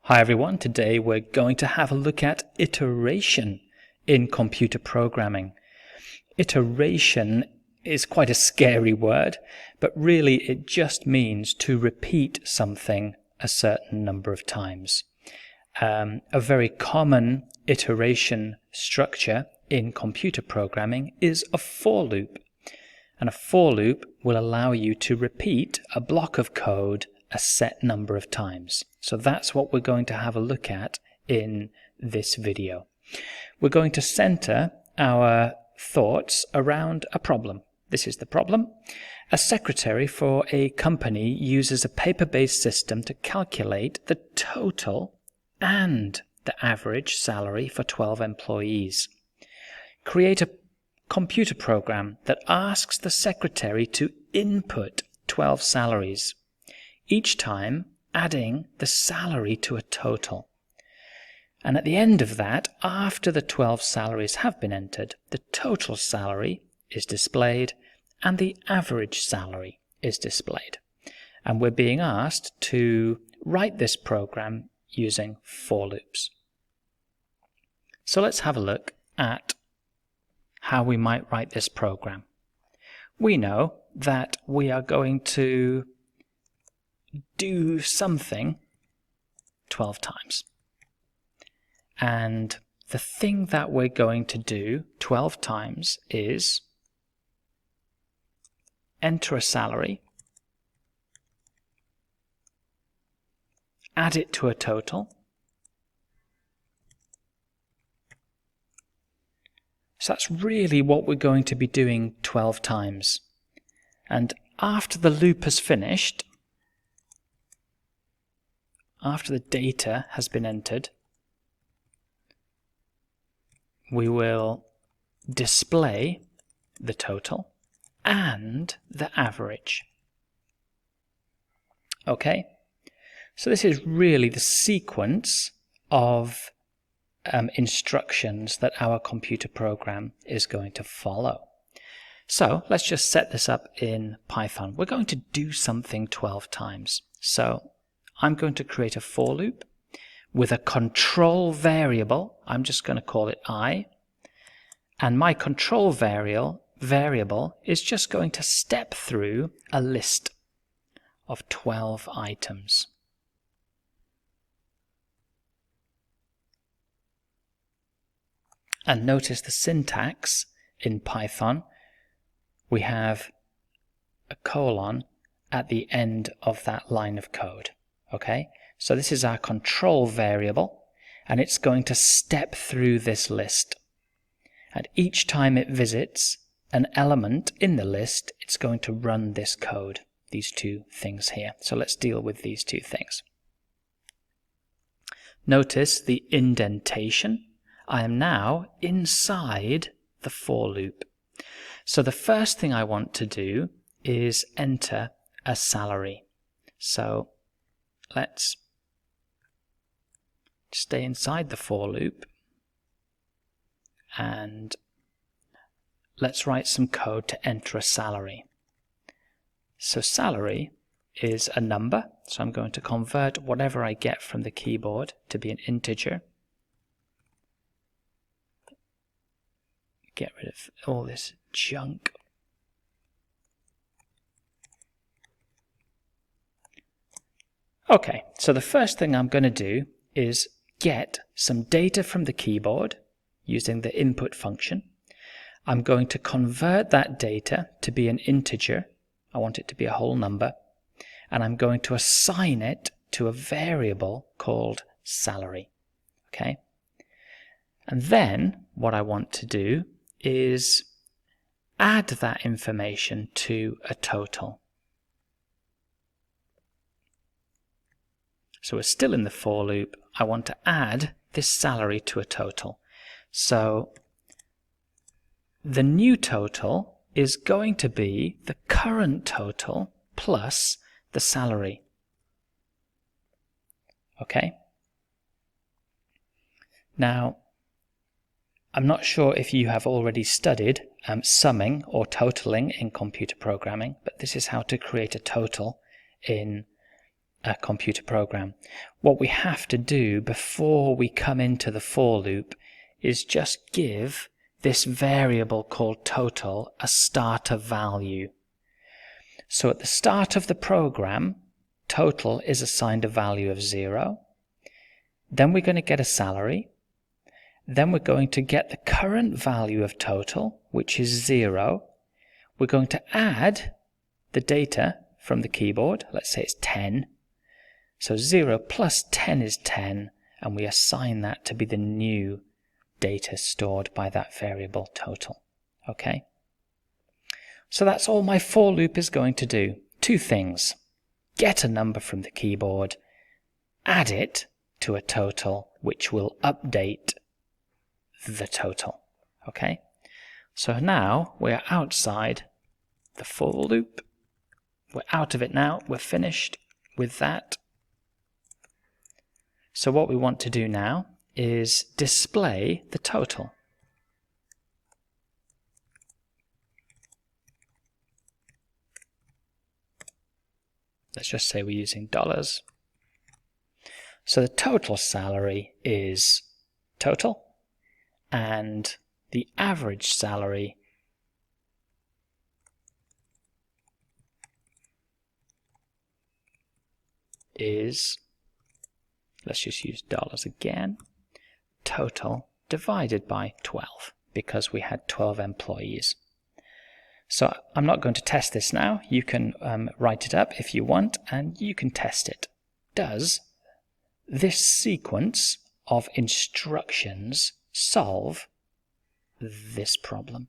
Hi everyone, today we're going to have a look at iteration in computer programming. Iteration is quite a scary word, but really it just means to repeat something a certain number of times. A very common iteration structure in computer programming is a for loop. And a for loop will allow you to repeat a block of code a set number of times. So that's what we're going to have a look at in this video. We're going to center our thoughts around a problem. This is the problem. A secretary for a company uses a paper-based system to calculate the total and the average salary for 12 employees. Create a computer program that asks the secretary to input 12 salaries, each time adding the salary to a total. And at the end of that, after the 12 salaries have been entered, the total salary is displayed and the average salary is displayed. And we're being asked to write this program using for loops. So let's have a look at how we might write this program. We know that we are going to do something 12 times. And the thing that we're going to do 12 times is enter a salary, add it to a total, so that's really what we're going to be doing 12 times. And after the loop has finished, after the data has been entered, we will display the total and the average. Okay, so this is really the sequence of instructions that our computer program is going to follow. So let's just set this up in Python. We're going to do something 12 times. So I'm going to create a for loop with a control variable. I'm just going to call it I. And my control variable is just going to step through a list of 12 items. And notice the syntax in Python. We have a colon at the end of that line of code. Okay, so this is our control variable, and it's going to step through this list. And each time it visits an element in the list, it's going to run this code, these two things here. So let's deal with these two things. Notice the indentation. I am now inside the for loop. So the first thing I want to do is enter a salary. So let's stay inside the for loop and let's write some code to enter a salary. So salary is a number, so I'm going to convert whatever I get from the keyboard to be an integer. Get rid of all this junk. Okay, so the first thing I'm going to do is get some data from the keyboard using the input function. I'm going to convert that data to be an integer. I want it to be a whole number. And I'm going to assign it to a variable called salary. Okay? And then what I want to do is add that information to a total. So we're still in the for loop. I want to add this salary to a total. So the new total is going to be the current total plus the salary. Okay? Now, I'm not sure if you have already studied summing or totaling in computer programming, but this is how to create a total in a computer program. What we have to do before we come into the for loop is just give this variable called total a starter value. So at the start of the program, total is assigned a value of 0. Then we're going to get a salary. Then we're going to get the current value of total, which is 0. We're going to add the data from the keyboard. Let's say it's 10. So 0 plus 10 is 10, and we assign that to be the new data stored by that variable total. Okay? So that's all my for loop is going to do. 2 things. Get a number from the keyboard, add it to a total, which will update the total. Okay? So now we're outside the for loop. We're out of it now. We're finished with that. So what we want to do now is display the total. Let's just say we're using dollars. So the total salary is total, and the average salary is, let's just use dollars again, total divided by 12, because we had 12 employees. So I'm not going to test this now. You can write it up if you want, and you can test it. Does this sequence of instructions solve this problem?